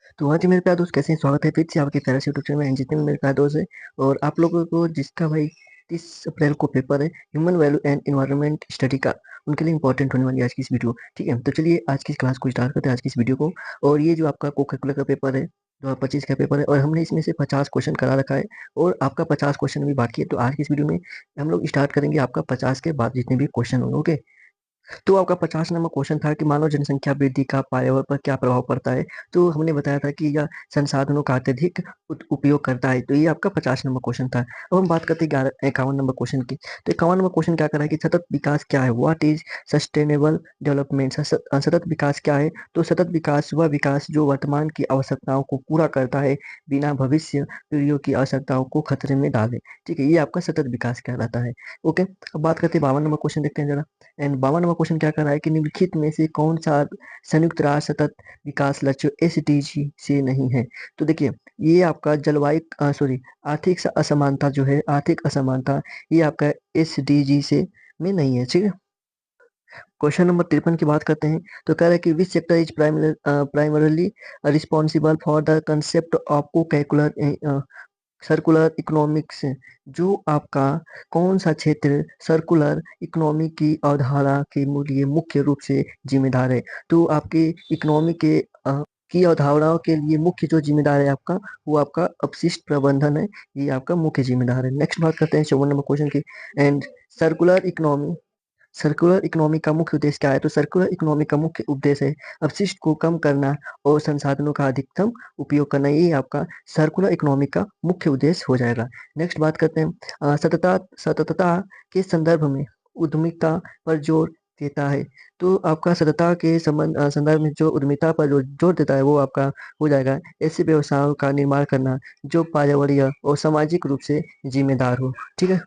तो हाँ जी मेरे प्यारे दोस्त, कैसे हैं? स्वागत है फिर से आपके प्यारे से यूट्यूब चैनल में। एंड जितने भी मेरे प्यारे दोस्त हैं और आप लोगों को जिसका भाई 30 अप्रैल को पेपर है human value and environment study का, उनके लिए इंपॉर्टेंट होने वाली आज की इस वीडियो। ठीक है, तो चलिए आज की क्लास को स्टार्ट करते हैं, आज की इस वीडियो को। और ये जो आपका को कैलकुलर का पेपर है 2025 का पेपर है, और हमने इसमें से 50 क्वेश्चन करा रखा है और आपका 50 क्वेश्चन अभी बाकी है। तो आज की इस वीडियो में हम लोग स्टार्ट करेंगे आपका 50 के बाद जितने भी क्वेश्चन होंगे। ओके, तो आपका 50 नंबर क्वेश्चन था कि मानव जनसंख्या वृद्धि का पर्यावरण पर क्या प्रभाव पड़ता है। तो हमने बताया था कि यह संसाधनों का अत्यधिक उपयोग करता है। तो ये आपका 50 नंबर क्वेश्चन था। अब हम बात करते हैं 51 नंबर क्वेश्चन की। तो 51 नंबर क्वेश्चन क्या कर रहा है कि सतत विकास क्या है, व्हाट इज सस्टेनेबल डेवलपमेंट। सतत विकास क्या है? तो सतत विकास वह विकास जो वर्तमान की आवश्यकताओं को पूरा करता है बिना भविष्य पीढ़ियों की आवश्यकताओं को खतरे में डाले। ठीक है, ये आपका सतत विकास कहलाता है। ओके, अब बात करते हैं 52 नंबर क्वेश्चन, देखते हैं जरा। एंड 52 नंबर क्वेश्चन क्या कर रहा है कि निम्नलिखित में से कौन सा संयुक्त राष्ट्र सतत विकास लक्ष्य एसडीजी से नहीं है। तो देखिए, ये आपका जलवायु सॉरी आर्थिक असमानता जो है, आर्थिक असमानता, ये आपका एसडीजी से में नहीं है। ठीक है, क्वेश्चन नंबर 53 की बात करते हैं। तो कह रहा है कि which sector is primarily responsible for the concept of को कैलकुलर सर्कुलर इकोनॉमिक्स। जो आपका कौन सा क्षेत्र सर्कुलर इकोनॉमी की अवधारणा के लिए मुख्य रूप से जिम्मेदार है। तो आपके इकोनॉमी के की अवधारणाओं के लिए मुख्य जो जिम्मेदार है आपका, वो आपका अपशिष्ट प्रबंधन है। ये आपका मुख्य जिम्मेदार है। नेक्स्ट बात करते हैं 54 नंबर क्वेश्चन की। And circular economy circular economy का मुख्य उद्देश्य क्या है। तो सर्कुलर इकोनॉमी का मुख्य उद्देश्य है अपशिष्ट को कम करना और संसाधनों का अधिकतम उपयोग करना। ये आपका सर्कुलर इकोनॉमी का मुख्य उद्देश्य हो जाएगा। नेक्स्ट बात करते हैं सततता के संदर्भ में उद्यमिता पर जोर देता है। तो आपका सततता के संदर्भ में जो उद्यमिता पर जो जोर देता है वो आपका हो जाएगा ऐसे व्यवसायों का निर्माण करना जो पर्यावरणीय और सामाजिक रूप से जिम्मेदार हो। ठीक है,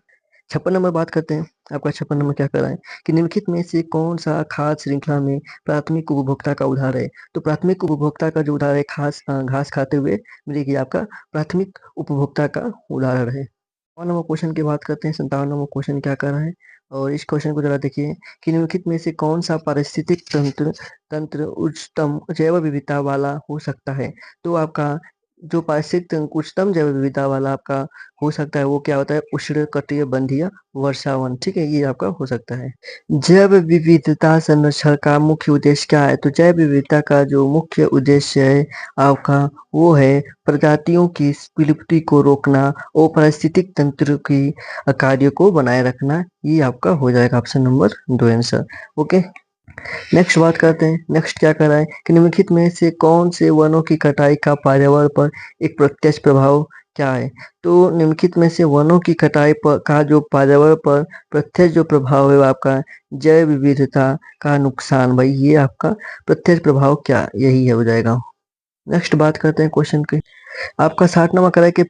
56 नंबर बात करते हैं। आपका 56 नंबर क्या कर रहा है कि निम्नलिखित में से कौन सा खाद्य श्रृंखला में प्राथमिक उपभोक्ता का उदाहरण है। तो प्राथमिक उपभोक्ता का जो उदाहरण है घास खाते हुए मिलेगी, आपका प्राथमिक उपभोक्ता का उदाहरण है। 57 नंबर क्वेश्चन की बात करते हैं। 57 नंबर क्वेश्चन क्या कर रहा है, और इस क्वेश्चन को जरा देखिए कि निम्नलिखित में से कौन सा पारिस्थितिक तंत्र तंत्र उच्चतम जैव विविधता वाला हो सकता है। तो आपका जो पारिस्थितिक तंत्र उच्चतम जैव विविधता वाला आपका हो सकता है वो क्या होता है, उष्णकटिबंधीय वर्षावन। ठीक है, ये आपका हो सकता है। जैव विविधता संरक्षण का मुख्य उद्देश्य क्या है। तो जैव विविधता का जो मुख्य उद्देश्य है आपका, वो है प्रजातियों की विलुप्ति को रोकना और पारिस्थितिक तंत्र की कार्य को बनाए रखना। ये आपका हो जाएगा option number 2 answer. Okay, next बात करते हैं। नेक्स्ट क्या कर रहा है कि निम्नलिखित में से कौन से वनों की कटाई का पर्यावरण पर एक प्रत्यक्ष प्रभाव क्या है। तो निम्नलिखित में से वनों की कटाई पर का जो पर्यावरण पर प्रत्यक्ष जो प्रभाव है वो आपका जैव विविधता का नुकसान। भाई ये आपका प्रत्यक्ष प्रभाव क्या, यही है हो जाएगा। नेक्स्ट बात करते हैं क्वेश्चन की। आपका 60 नंबर करा है कि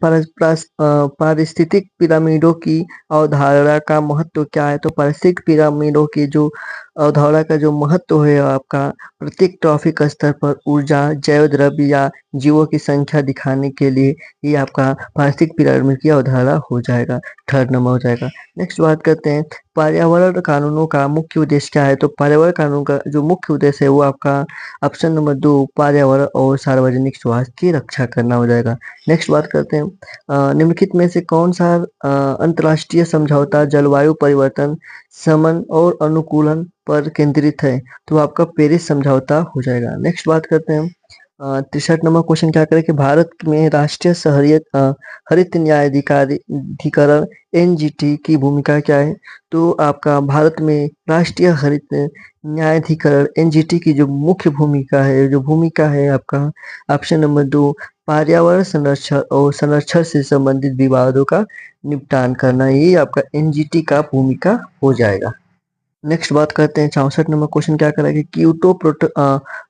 पारिस्थितिक पिरामिडों की अवधारणा का महत्व क्या है। तो पारिस्थितिक पिरामिडों की जो अवधारणा का जो महत्व है आपका प्रत्येक ट्रॉफिक स्तर पर ऊर्जा जैव द्रव्य या जीवों की संख्या दिखाने के लिए ये आपका पारिस्थितिक पिरामिड की अवधारणा हो जाएगा, 3rd नंबर हो जाएगा। नेक्स्ट बात करते हैं पर्यावरण कानूनों का मुख्य उद्देश्य क्या है। तो पर्यावरण कानून का जो मुख्य उद्देश्य है वो आपका ऑप्शन नंबर 2 पर्यावरण और सार्वजनिक स्वास्थ्य की रक्षा करना हो जाएगा। नेक्स्ट बात करते हैं निम्नलिखित में से कौन सा अंतर्राष्ट्रीय समझौता जलवायु परिवर्तन समन और अनुकूलन पर केंद्रित है। तो आपका पेरिस समझौता हो जाएगा। नेक्स्ट बात करते हैं 63 नंबर क्वेश्चन क्या करें कि भारत में राष्ट्रीय हरित अधिकरण एनजीटी की भूमिका क्या है। तो आपका भारत में राष्ट्रीय हरित न्यायाधिकरण एनजीटी की जो मुख्य भूमिका है आपका ऑप्शन नंबर 2 पर्यावरण संरक्षण और संरक्षण से संबंधित विवादों का निपटान करना। ये आपका एनजीटी का भूमिका हो जाएगा। नेक्स्ट बात करते हैं 64 नंबर क्वेश्चन क्या करेंगे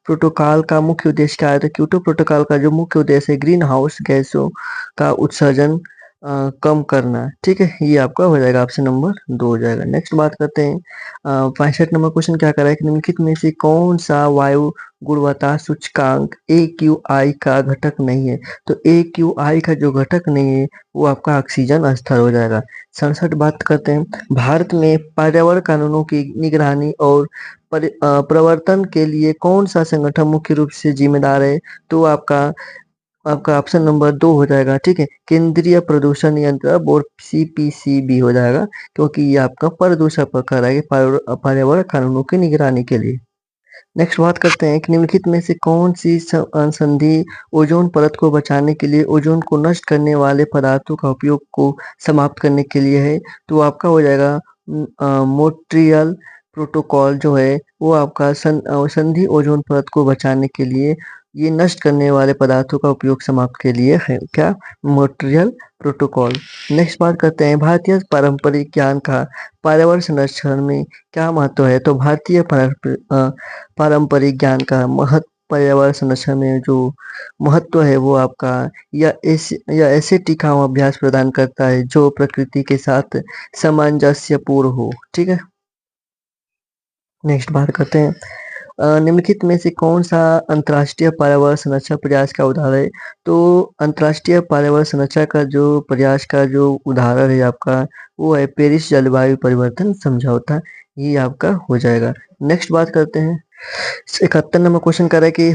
प्रोटोकॉल का मुख्य उद्देश्य क्या है। तो क्योटो प्रोटोकॉल का जो मुख्य उद्देश्य है ग्रीन हाउस गैसों का उत्सर्जन कम करना। ठीक है, ये आपका हो जाएगा ऑप्शन नंबर 2 हो जाएगा। नेक्स्ट बात करते हैं 65 नंबर क्वेश्चन क्या कर रहा है कि निम्नलिखित में से कौन सा वायु गुणवत्ता सूचकांक AQI का घटक नहीं है। तो AQI का जो घटक नहीं है वो आपका ऑक्सीजन स्तर हो जाएगा। 67 बात करते हैं भारत में पर्यावरण कानूनों की निगरानी और प्रवर्तन के लिए कौन सा संगठन मुख्य रूप से जिम्मेदार है? तो आपका आपका ऑप्शन नंबर 2 हो जाएगा, ठीक है? केंद्रीय प्रदूषण नियंत्रण बोर्ड, सीपीसीबी हो जाएगा, क्योंकि ये आपका प्रदूषण पर कर रहा है पर्यावरण कानूनों की निगरानी के लिए। नेक्स्ट बात करते हैं कि निम्नलिखित में से कौन सी संधि ओजोन परत को बचाने के लिए ओजोन को नष्ट करने वाले पदार्थों का उपयोग को समाप्त करने के लिए है? तो आपका हो जाएगा मोन्ट्रियल प्रोटोकॉल जो है वो आपका संधि ओजोन परत को बचाने के लिए ये नष्ट करने वाले पदार्थों का उपयोग समाप्त के लिए है, क्या? Montreal protocol. नेक्स्ट बात करते हैं भारतीय पारंपरिक ज्ञान का पर्यावरण संरक्षण में क्या महत्व है? तो भारतीय पारंपरिक ज्ञान का पर्यावरण संरक्षण में जो महत्व है वो आपका या ऐसे टिकाऊ अभ्यास प्रदान करता है जो प्रकृति के साथ सामंजस्यपूर्ण हो, ठीक है? नेक्स्ट बात करते हैं निम्नलिखित में से कौन सा अंतर्राष्ट्रीय पर्यावरण संरक्षण प्रयास का उदाहरण है? तो अंतर्राष्ट्रीय पर्यावरण संरक्षण का जो प्रयास का जो उदाहरण है आपका वो है पेरिस जलवायु परिवर्तन समझौता, ये आपका हो जाएगा। नेक्स्ट बात करते हैं 71 नंबर क्वेश्चन कर रहा है कि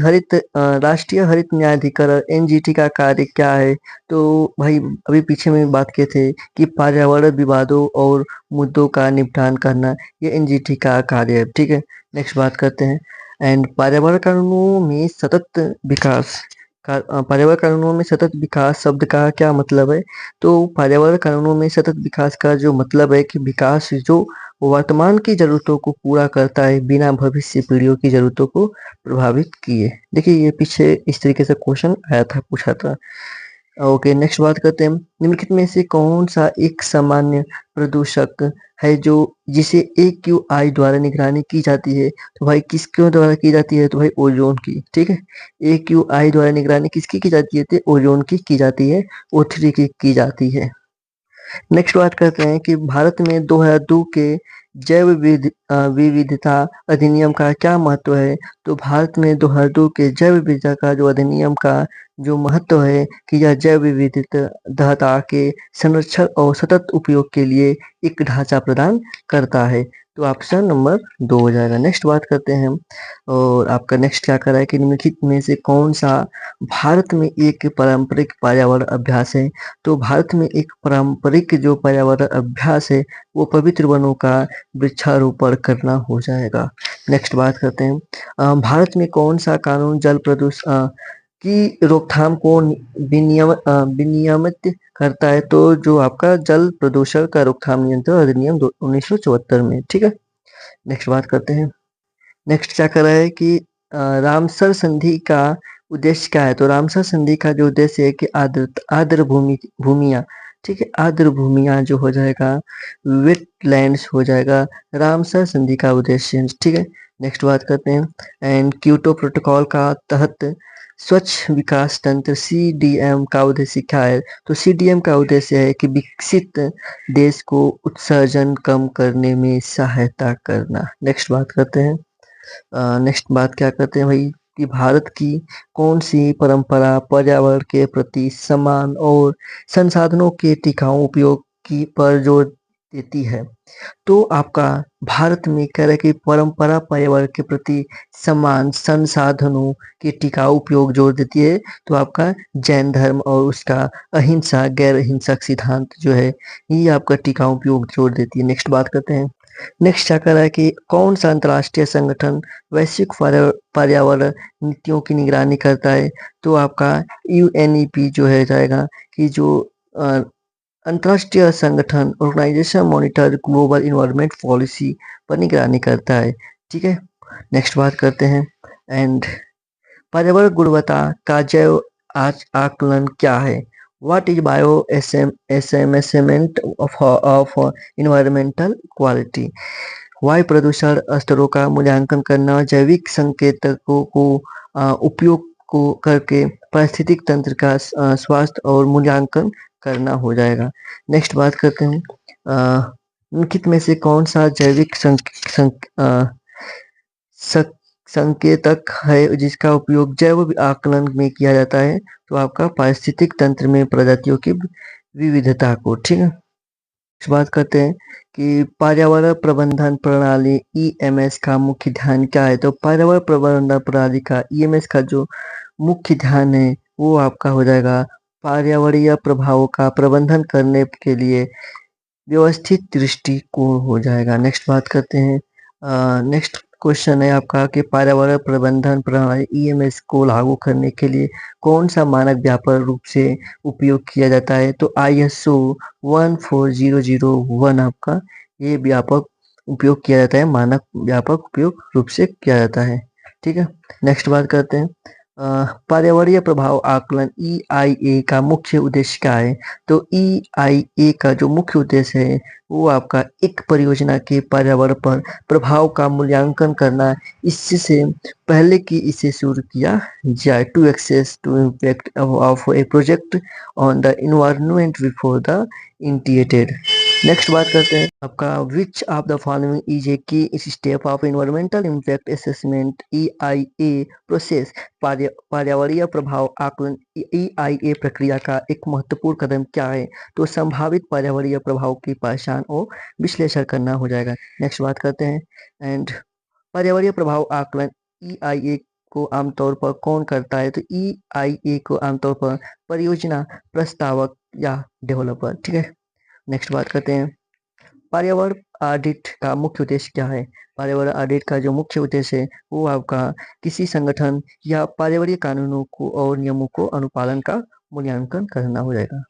राष्ट्रीय हरित न्यायाधिकरण एनजीटी का कार्य क्या है? तो भाई अभी पीछे में बात किए थे कि पर्यावरण विवादों और मुद्दों का निपटान करना ये एनजीटी का कार्य है, ठीक है? नेक्स्ट बात करते हैं पर्यावरण कानूनों में सतत विकास पर्यावरण कानूनों में सतत विकास शब्द का क्या मतलब है? तो पर्यावरण कानूनों में सतत विकास का जो मतलब है कि विकास जो वर्तमान की जरूरतों को पूरा करता है बिना भविष्य पीढ़ियों की जरूरतों को प्रभावित किए। देखिए ये पीछे इस तरीके से क्वेश्चन आया था, पूछा था। ओके, नेक्स्ट बात करते हैं निम्नलिखित में से कौन सा एक सामान्य प्रदूषक है जो जिसे AQI द्वारा निगरानी की जाती है? तो भाई किसके द्वारा की जाती है? तो भाई ओजोन की, ठीक है? AQI द्वारा निगरानी किसकी की जाती है? तो ओजोन की जाती है, O3 की जाती है। नेक्स्ट बात करते हैं कि भारत में 2002 के विविधता अधिनियम का क्या महत्व है? तो भारत में 2002 के जैव विविधता का जो अधिनियम का जो महत्व है कि यह जैव विविधता के संरक्षण और सतत उपयोग के लिए एक ढांचा प्रदान करता है। तो ऑप्शन नंबर 2 हो जाएगा। नेक्स्ट बात करते हैं और आपका नेक्स्ट क्या कर रहा है कि निम्नलिखित में से कौन सा भारत में एक पारंपरिक पर्यावरण अभ्यास है? तो भारत में एक पारंपरिक जो पर्यावरण अभ्यास है वो पवित्र वनों का वृक्षारोपण करना हो जाएगा। नेक्स्ट बात करते हैं भारत में कौन सा कानून जल प्रदूषण की रोकथाम को विनियमित करता है? तो जो आपका जल प्रदूषण का रोकथाम नियंत्रण अधिनियम 1974 में, ठीक है? नेक्स्ट बात करते हैं नेक्स्ट क्या कर रहा है कि रामसर संधि का उद्देश्य क्या है? तो रामसर संधि का जो उद्देश्य है कि आर्द्र भूमियां, ठीक है? आर्द्र भूमियां जो हो जाएगा वेटलैंड्स हो जाएगा रामसर संधि का उद्देश्य, ठीक है? नेक्स्ट बात करते हैं क्योटो प्रोटोकॉल का तहत स्वच्छ विकास तंत्र CDM का उद्देश्य क्या है? तो CDM का उद्देश्य है कि विकसित देश को उत्सर्जन कम करने में सहायता करना। नेक्स्ट बात करते हैं नेक्स्ट बात क्या करते हैं भाई कि भारत की कौन सी परंपरा पर्यावरण के प्रति सम्मान और संसाधनों के टिकाऊ उपयोग की पर जोर देती है? तो आपका भारत में कह रहा है कि परंपरा पर्यावरण के प्रति सम्मान संसाधनों के टिकाऊ उपयोग जोर देती है। तो आपका जैन धर्म और उसका अहिंसा गैर हिंसक सिद्धांत जो है ये आपका टिकाऊ उपयोग जोर देती है। नेक्स्ट बात करते हैं नेक्स्ट क्या कर रहा है कि कौन सा अंतर्राष्ट्रीय संगठन वैश्विक पर्यावरण नीतियों की निगरानी करता है? तो आपका UNEP जो है जाएगा कि जो अंतर्राष्ट्रीय संगठन organisation monitor global environment policy पर निगरानी करता है, ठीक है? नेक्स्ट बात करते हैं पर्यावरण गुणवत्ता का जैव आकलन क्या है? What is bio assessment of environmental quality? वायु प्रदूषण स्तरों का मूल्यांकन करना जैविक संकेतकों को उपयोग को करके पारिस्थितिक तंत्र का स्वास्थ्य और मूल्यांकन करना हो जाएगा। नेक्स्ट बात करते हैं निम्नलिखित में से कौन सा जैविक संकेतक है जिसका उपयोग जैव आकलन में किया जाता है? तो आपका पारिस्थितिक तंत्र में प्रजातियों की विविधता को, ठीक है? इस बात करते हैं कि पर्यावरण प्रबंधन प्रणाली ईएमएस का मुख्य ध्यान क्या है? तो पर्यावरण प्रबंधन प्रणाली का ईएमएस का जो मुख्य ध्यान है वो आपका हो जाएगा पर्यावरणीय प्रभावों का प्रबंधन करने के लिए व्यवस्थित दृष्टिकोण हो जाएगा। नेक्स्ट बात करते हैं। नेक्स्ट क्वेश्चन है आपका कि पर्यावरण प्रबंधन प्रणाली ईएमएस को लागू करने के लिए कौन सा मानक व्यापक रूप से उपयोग किया जाता है? तो आईएसओ 14001 आपका ये व्यापक उपयोग किया जाता है, मानक व्यापक उपयोग रूप से किया जाता है। ठीक है, नेक्स्ट बात करते हैं। पर्यावरणीय प्रभाव आकलन ईआईए का मुख्य उद्देश्य क्या है? तो ईआईए का जो मुख्य उद्देश्य है वो आपका एक परियोजना के पर्यावरण पर प्रभाव का मूल्यांकन करना है। इससे पहले कि इसे शुरू किया जाए to assess to impact of a project on the environment before the integrated. Next बात करते हैं आपका which of the following is a key step of environmental impact assessment EIA process. पर्यावरणीय प्रभाव आकलन ईआईए प्रक्रिया का एक महत्वपूर्ण कदम क्या है? तो संभावित पर्यावरणीय प्रभाव की पहचान और विश्लेषण करना हो जाएगा। नेक्स्ट बात करते हैं एंड पर्यावरणीय प्रभाव आकलन ईआईए को आमतौर पर कौन करता है? तो ईआईए को आमतौर पर परियोजना प्रस्तावक या डेवलपर। ठीक है, नेक्स्ट बात करते हैं पर्यावरण ऑडिट का मुख्य उद्देश्य क्या है? पर्यावरण ऑडिट का जो मुख्य उद्देश्य है वो आपका किसी संगठन या पर्यावरणीय कानूनों को और नियमों को अनुपालन का मूल्यांकन करना हो जाएगा।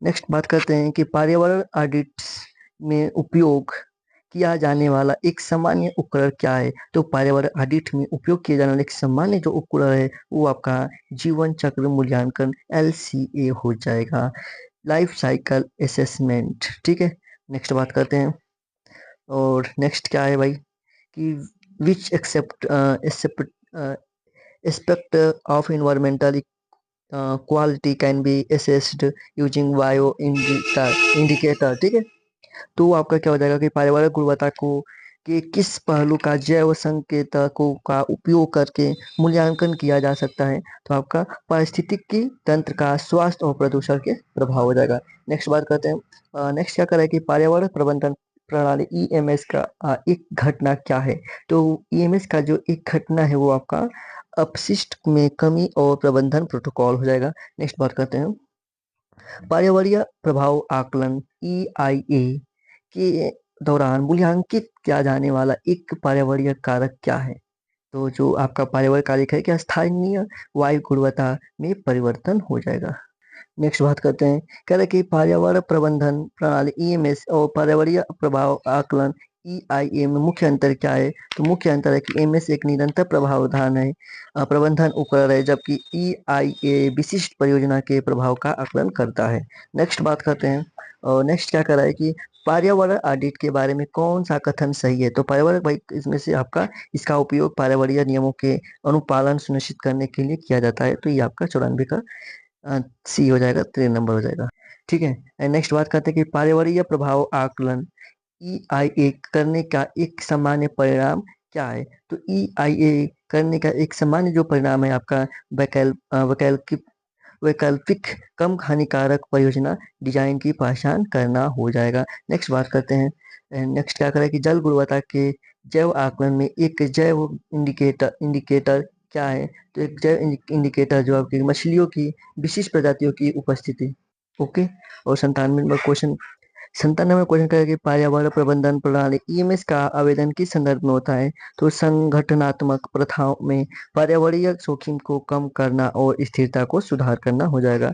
नेक्स्ट बात करते हैं कि पर्यावरण ऑडिट्स में उपयोग किया जाने वाला एक सामान्य उपकरण क्या है? तो पर्यावरण ऑडिट में उपयोग किया जाने वाला एक सामान्य जो उपकरण है वो आपका जीवन चक्र मूल्यांकन एलसीए हो जाएगा, लाइफ साइकिल असेसमेंट। ठीक है, नेक्स्ट बात करते हैं और नेक्स्ट क्या है भाई कि which except aspect of environmental quality can be assessed using bio indicator. ठीक है, तो आपका क्या हो जाएगा कि पर्यावरण गुणवत्ता को कि किस पहलू का जैव संकेतकों का उपयोग करके मूल्यांकन किया जा सकता है? तो आपका पारिस्थितिकी तंत्र का स्वास्थ्य और प्रदूषण के प्रभाव हो जाएगा। नेक्स्ट बात करते हैं नेक्स्ट क्या करें कि पर्यावरण प्रबंधन प्रणाली ईएमएस का एक घटना क्या है? तो ईएमएस का जो एक घटना है वो आपका अपशिष्ट में कमी और प्रबंधन प्रोटोकॉल हो जाएगा। नेक्स्ट बात करते हैं पर्यावरणीय प्रभाव आकलन ईआईए के दौरान मूल्यांकित किया जाने वाला एक पर्यावरणीय कारक क्या है? तो जो आपका पर्यावरण कारक है क्या स्थानीय वायु गुणवत्ता में परिवर्तन हो जाएगा। नेक्स्ट बात करते हैं कह रहे कि पर्यावरण प्रबंधन प्रणाली ईएमएस और पर्यावरणीय प्रभाव आकलन ईआईए में मुख्य अंतर क्या है? तो मुख्य अंतर है कि एमएस एक निरंतर प्रावधान है प्रबंधन उपकरण है, जबकि ईआईए विशिष्ट परियोजना के प्रभाव का आकलन करता है। नेक्स्ट बात करते हैं और नेक्स्ट क्या कर रहा है कि पर्यावरण ऑडिट के बारे में कौन सा कथन सही है? तो पर्यावरण भाई इसमें से आपका इसका उपयोग पर्यावरणीय नियमों के अनुपालन सुनिश्चित करने के लिए किया जाता है। तो ये आपका 94 का सी हो जाएगा, 3 नंबर हो जाएगा। ठीक है, एंड नेक्स्ट बात करते हैं कि पर्यावरणीय प्रभाव आकलन ईआईए करने का एक सामान्य परिणाम क्या है? तो ईआईए करने का एक सामान्य जो परिणाम है आपका वैकल्पिक वैकल्पिक कम हानिकारक परियोजना डिजाइन की पहचान करना हो जाएगा। नेक्स्ट बात करते हैं नेक्स्ट क्या करें कि जल गुणवत्ता के जैव आकलन में एक जैव इंडिकेटर क्या है? तो एक जैव इंडिकेटर जो आपकी मछलियों की विशिष्ट प्रजातियों की उपस्थिति। ओके, और 97 क्वेश्चन करें कि पर्यावरण प्रबंधन प्रणाली ईएमएस का आवेदन किस संदर्भ में होता है? तो संगठनात्मक प्रथाओं में पर्यावरणीय जोखिम को कम करना और स्थिरता को सुधार करना हो जाएगा।